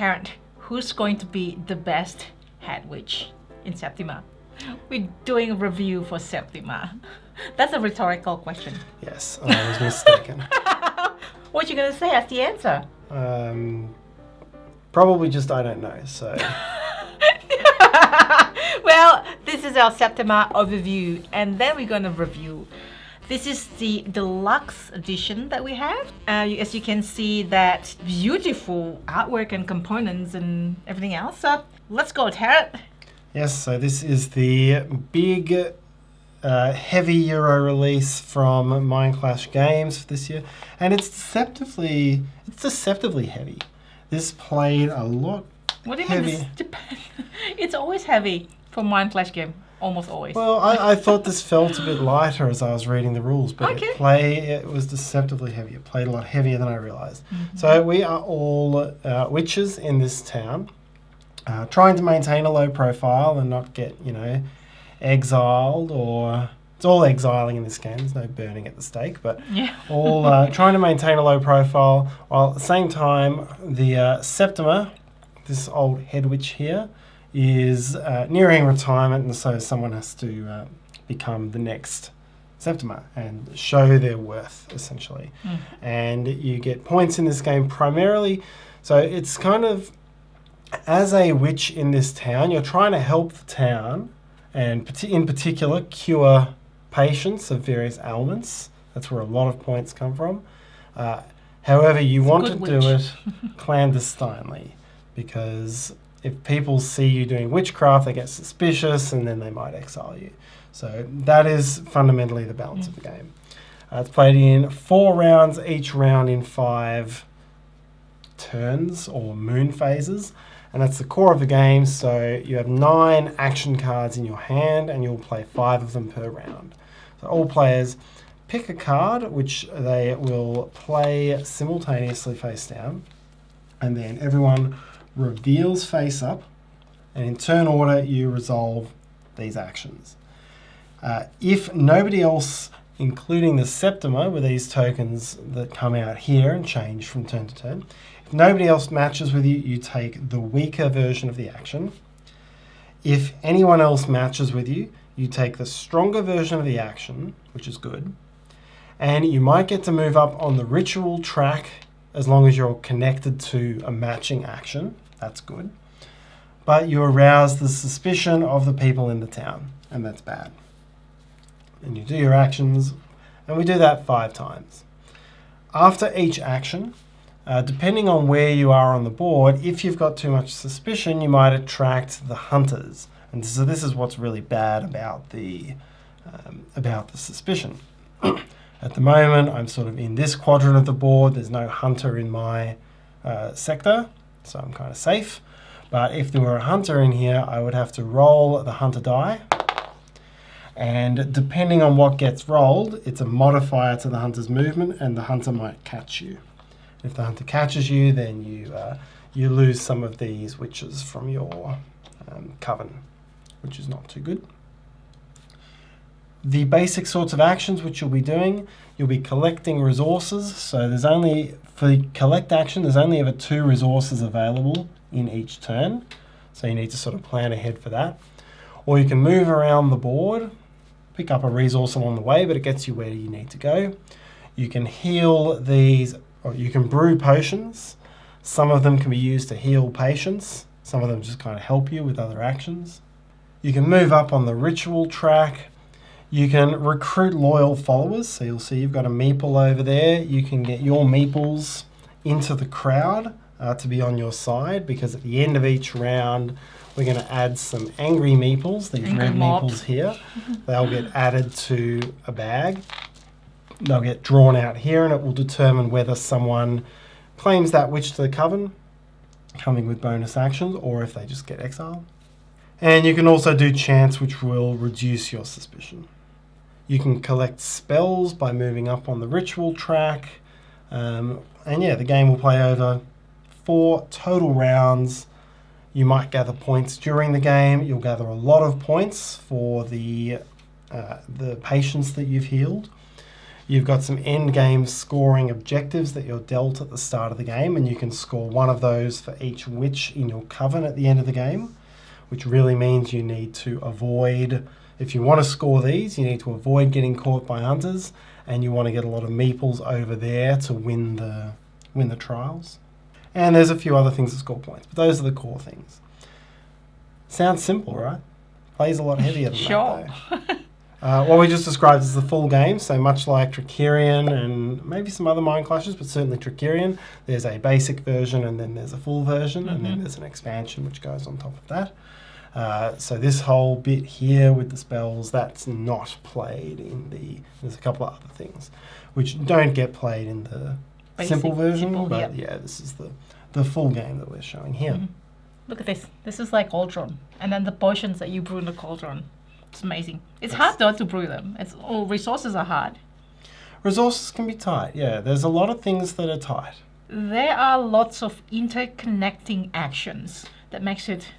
Tarrant, who's going to be the best head witch in Septima? We're doing a review for Septima. That's a rhetorical question. Yes, I was mistaken. What you gonna say as the answer? Probably just I don't know, so... Well, this is our Septima overview, and then we're gonna review. This is the deluxe edition that we have. As you can see, that beautiful artwork and components and everything else. So let's go, Tarrant. Yes, so this is the big, heavy Euro release from Mind Clash Games for this year, and it's deceptively heavy. This played a lot. What do you heavy. mean? This depends. It's always heavy for Mind Clash game. Almost always. Well, I thought this felt a bit lighter as I was reading the rules, but it was deceptively heavy. It played a lot heavier than I realised. Mm-hmm. So we are all witches in this town, trying to maintain a low profile and not get, exiled or... It's all exiling in this game. There's no burning at the stake, but all trying to maintain a low profile, while at the same time the Septima, this old head witch here, is nearing retirement, and so someone has to become the next Septima and show their worth, essentially. Mm. And you get points in this game primarily, so it's kind of, as a witch in this town, you're trying to help the town, and in particular, cure patients of various ailments. That's where a lot of points come from. However, you want to do it clandestinely, because if people see you doing witchcraft, they get suspicious and then they might exile you. So that is fundamentally the balance of the game. It's played in 4 rounds, each round in 5 turns or moon phases. And that's the core of the game. So you have 9 action cards in your hand and you'll play 5 of them per round. So all players pick a card which they will play simultaneously face down. And then everyone reveals face up, and in turn order you resolve these actions. If nobody else, including the Septima with these tokens that come out here and change from turn to turn, if nobody else matches with you, you take the weaker version of the action. If anyone else matches with you, you take the stronger version of the action, which is good, and you might get to move up on the ritual track as long as you're connected to a matching action. That's good. But you arouse the suspicion of the people in the town, and that's bad. And you do your actions, and we do that 5 times. After each action, depending on where you are on the board, if you've got too much suspicion, you might attract the hunters. And so this is what's really bad about the suspicion. At the moment, I'm sort of in this quadrant of the board. There's no hunter in my sector, so I'm kind of safe. But if there were a hunter in here, I would have to roll the hunter die. And depending on what gets rolled, it's a modifier to the hunter's movement, and the hunter might catch you. If the hunter catches you, then you lose some of these witches from your coven, which is not too good. The basic sorts of actions which you'll be doing, you'll be collecting resources. So for the collect action, there's only ever 2 resources available in each turn. So you need to sort of plan ahead for that. Or you can move around the board, pick up a resource along the way, but it gets you where you need to go. You can heal these, or you can brew potions. Some of them can be used to heal patients. Some of them just kind of help you with other actions. You can move up on the ritual track. You can recruit loyal followers. So you'll see you've got a Meeple over there. You can get your Meeples into the crowd to be on your side, because at the end of each round, we're going to add some angry Meeples, these red Meeples here. They'll get added to a bag. They'll get drawn out here, and it will determine whether someone claims that witch to the coven, coming with bonus actions, or if they just get exiled. And you can also do chants, which will reduce your suspicion. You can collect spells by moving up on the ritual track. And yeah, the game will play over 4 total rounds. You might gather points during the game. You'll gather a lot of points for the patients that you've healed. You've got some end game scoring objectives that you're dealt at the start of the game, and you can score one of those for each witch in your coven at the end of the game, which really means you need to avoid, if you want to score these, you need to avoid getting caught by hunters, and you want to get a lot of meeples over there to win the trials. And there's a few other things that score points, but those are the core things. Sounds simple, right? Plays a lot heavier than sure. that, though. What we just described is the full game, so much like Trickerion and maybe some other Mind Clashes, but certainly Trickerion, there's a basic version and then there's a full version, and then there's an expansion which goes on top of that. So this whole bit here with the spells, that's not played there's a couple of other things which don't get played in the simple version, but yeah, this is the full game that we're showing here. Look at this. This is like cauldron. And then the potions that you brew in the cauldron. It's amazing. It's hard though to brew them. Resources are hard. Resources can be tight, yeah. There's a lot of things that are tight. There are lots of interconnecting actions that makes it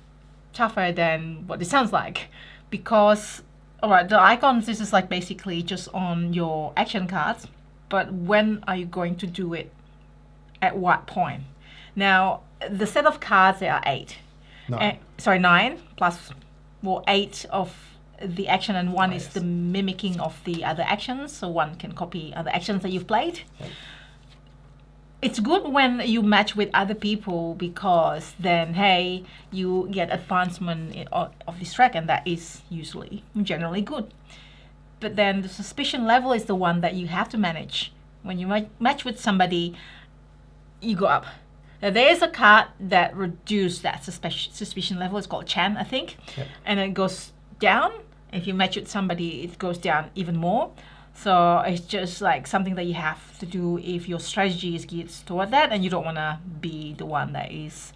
tougher than what it sounds like. Because, alright, the icons, this is like basically just on your action cards. But when are you going to do it? At what point? Now, the set of cards, there are 8. 9 plus 8 of the action, and 1 is the mimicking of the other actions, so 1 can copy other actions that you've played. It's good when you match with other people, because then, hey, you get advancement of this track, and that is generally good. But then the suspicion level is the one that you have to manage. When you match with somebody, you go up. Now, there is a card that reduces that suspicion level. It's called Chan, I think. And it goes down. If you match with somebody, it goes down even more. So it's just like something that you have to do if your strategy is geared toward that, and you don't want to be the one that is,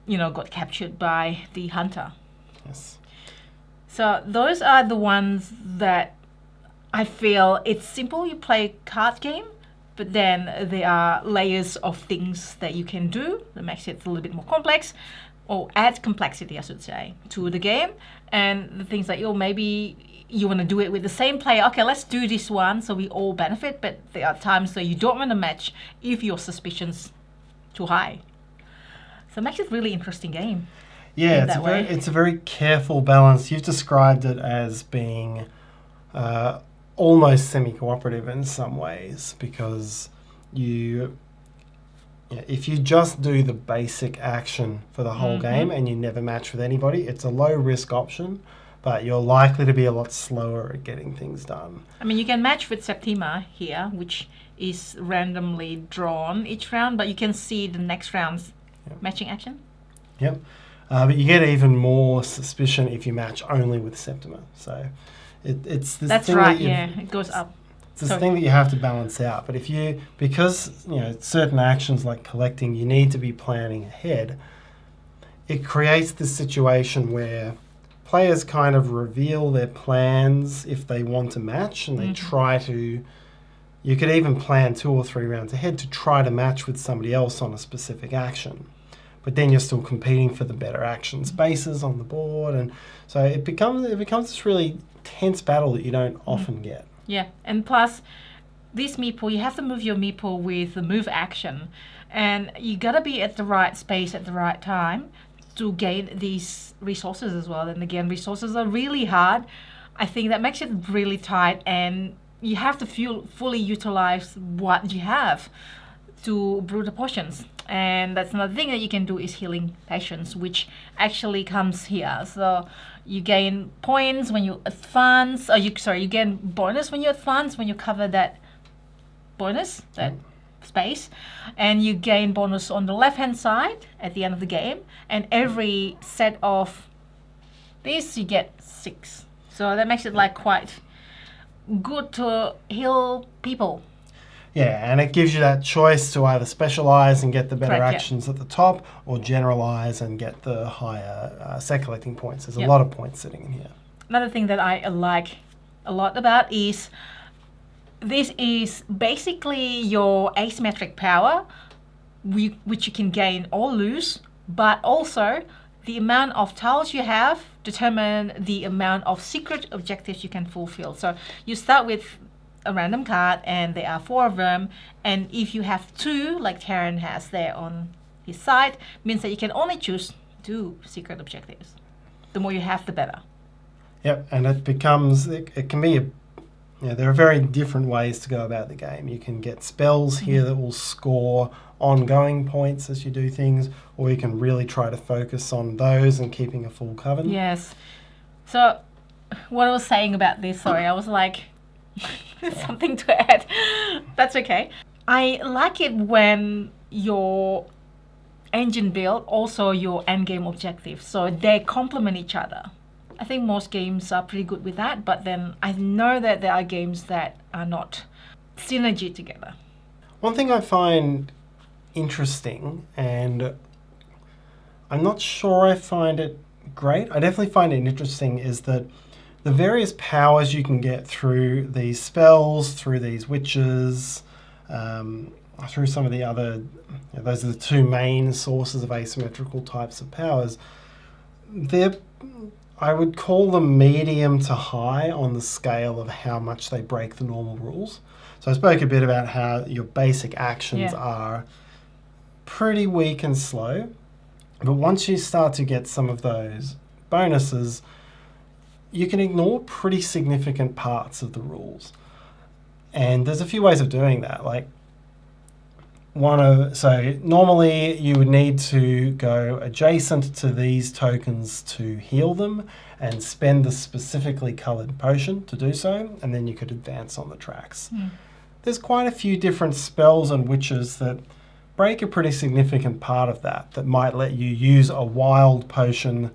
got captured by the hunter. Yes. So those are the ones that I feel it's simple. You play a card game, but then there are layers of things that you can do that makes it a little bit more complex, or add complexity, I should say, to the game. And the things that maybe you want to do it with the same player. Okay, let's do this one so we all benefit, but there are times that you don't want to match if your suspicion's too high. So it makes it a really interesting game. Yeah, it's a very careful balance. You've described it as being almost semi-cooperative in some ways, because if you just do the basic action for the whole game and you never match with anybody, it's a low-risk option, but you're likely to be a lot slower at getting things done. I mean, you can match with Septima here, which is randomly drawn each round, but you can see the next round's matching action. Yep. But you get even more suspicion if you match only with Septima. So it's this That's thing right, that it goes up. It's this thing that you have to balance out. But because certain actions like collecting, you need to be planning ahead, it creates this situation where players kind of reveal their plans if they want to match, and they try to. You could even plan 2 or 3 rounds ahead to try to match with somebody else on a specific action. But then you're still competing for the better action spaces on the board, and so it becomes this really tense battle that you don't often get. Yeah, and plus, this meeple, you have to move your meeple with the move action, and you gotta be at the right space at the right time to gain these resources as well. And again, resources are really hard. I think that makes it really tight, and you have to fully utilize what you have to brew the potions. And that's another thing that you can do is healing patients, which actually comes here. So you gain points when you advance, you gain bonus when you advance, when you cover that bonus, that space. And you gain bonus on the left-hand side at the end of the game. And every set of these, you get 6. So that makes it like quite good to heal people. Yeah, and it gives you that choice to either specialise and get the better actions at the top, or generalise and get the higher set collecting points. There's a lot of points sitting in here. Another thing that I like a lot about is this is basically your asymmetric power, which you can gain or lose, but also the amount of tiles you have determine the amount of secret objectives you can fulfill. So you start with a random card, and there are 4 of them. And if you have 2, like Tarrant has there on his side, means that you can only choose 2 secret objectives. The more you have, the better. Yep, and it can be there are very different ways to go about the game. You can get spells here that will score ongoing points as you do things, or you can really try to focus on those and keeping a full coven. Yes. So, what I was saying about this, sorry, I was like, something to add. That's okay. I like it when your engine build also your end game objective, so they complement each other. I think most games are pretty good with that, but then I know that there are games that are not synergy together. One thing I find interesting, and I'm not sure I find it great, I definitely find it interesting, is that the various powers you can get through these spells, through these witches, through some of the other, those are the 2 main sources of asymmetrical types of powers. I would call them medium to high on the scale of how much they break the normal rules. So I spoke a bit about how your basic actions are pretty weak and slow, but once you start to get some of those bonuses, you can ignore pretty significant parts of the rules. And there's a few ways of doing that. Like so normally you would need to go adjacent to these tokens to heal them and spend the specifically coloured potion to do so, and then you could advance on the tracks. There's quite a few different spells and witches that break a pretty significant part of that might let you use a wild potion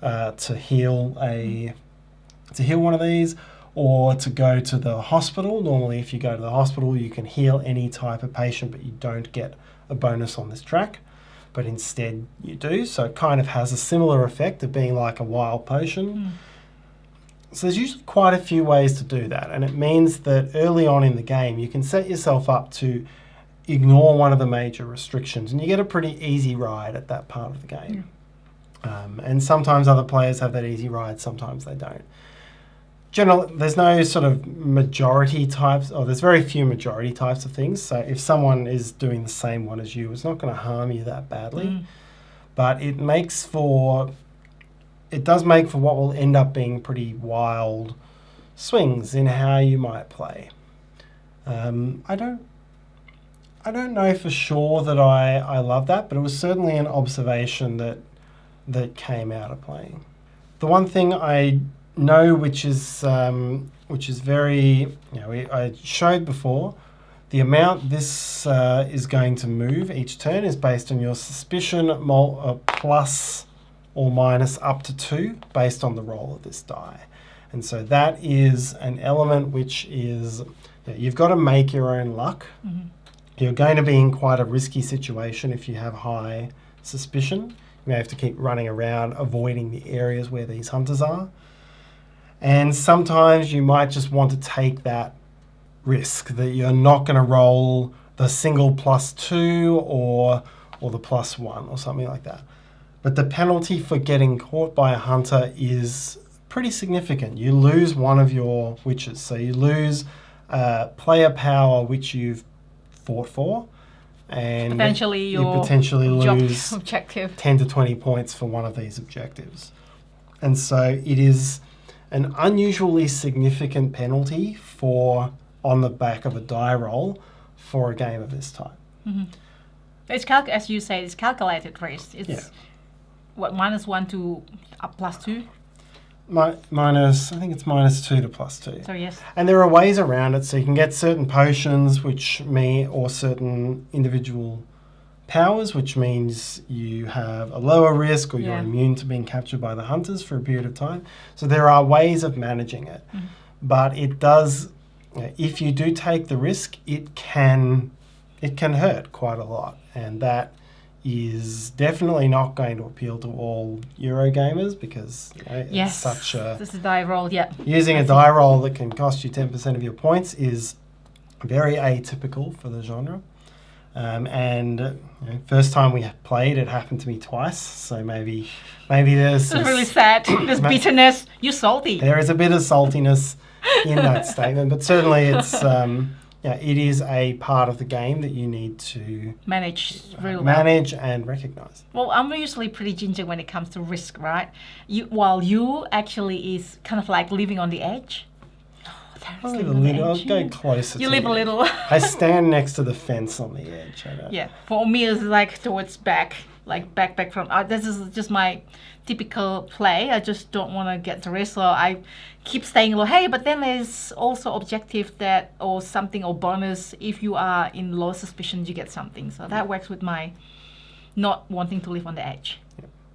to heal one of these, or to go to the hospital. Normally, if you go to the hospital, you can heal any type of patient, but you don't get a bonus on this track. But instead, you do. So it kind of has a similar effect of being like a wild potion. So there's usually quite a few ways to do that. And it means that early on in the game, you can set yourself up to ignore one of the major restrictions. And you get a pretty easy ride at that part of the game. And sometimes other players have that easy ride, sometimes they don't. Generally, there's no sort of majority types, or there's very few majority types of things. So if someone is doing the same one as you, it's not going to harm you that badly. But it does make for what will end up being pretty wild swings in how you might play. I don't know for sure that I love that, but it was certainly an observation that came out of playing. The one thing I know, which is very, I showed before, the amount this is going to move each turn is based on your suspicion plus or minus up to 2 based on the roll of this die. And so that is an element which is, you've got to make your own luck. You're going to be in quite a risky situation if you have high suspicion. You may have to keep running around avoiding the areas where these hunters are. And sometimes you might just want to take that risk that you're not going to roll the single +2 or the +1 or something like that. But the penalty for getting caught by a hunter is pretty significant. You lose one of your witches. So you lose player power which you've fought for. And potentially you potentially lose objective. 10 to 20 points for one of these objectives. And so it is an unusually significant penalty on the back of a die roll for a game of this type. It's as you say, it's calculated risk. It's -1 to +2? I think it's -2 to +2. So yes. And there are ways around it, so you can get certain potions or certain individual powers, which means you have a lower risk or you're immune to being captured by the hunters for a period of time. So there are ways of managing it. But it does, if you do take the risk, it can hurt quite a lot. And that is definitely not going to appeal to all Euro gamers because it's such a... This is a die roll, Using a die roll that can cost you 10% of your points is very atypical for the genre. And first time we played, it happened to me twice. So maybe there's It's really sad. There's bitterness. You're salty. There is a bit of saltiness in that statement, but certainly it's it is a part of the game that you need to manage and recognise. Well, I'm usually pretty ginger when it comes to risk, right? While you actually is kind of like living on the edge. I live a little. I'll go closer. You live a little. I stand next to the fence on the edge. Yeah, for me it's like towards back, like back from. This is just my typical play. I just don't want to get the risk, so I keep staying low. Hey, but then there's also objective that or something or bonus if you are in low suspicion, you get something. So that works with my not wanting to live on the edge.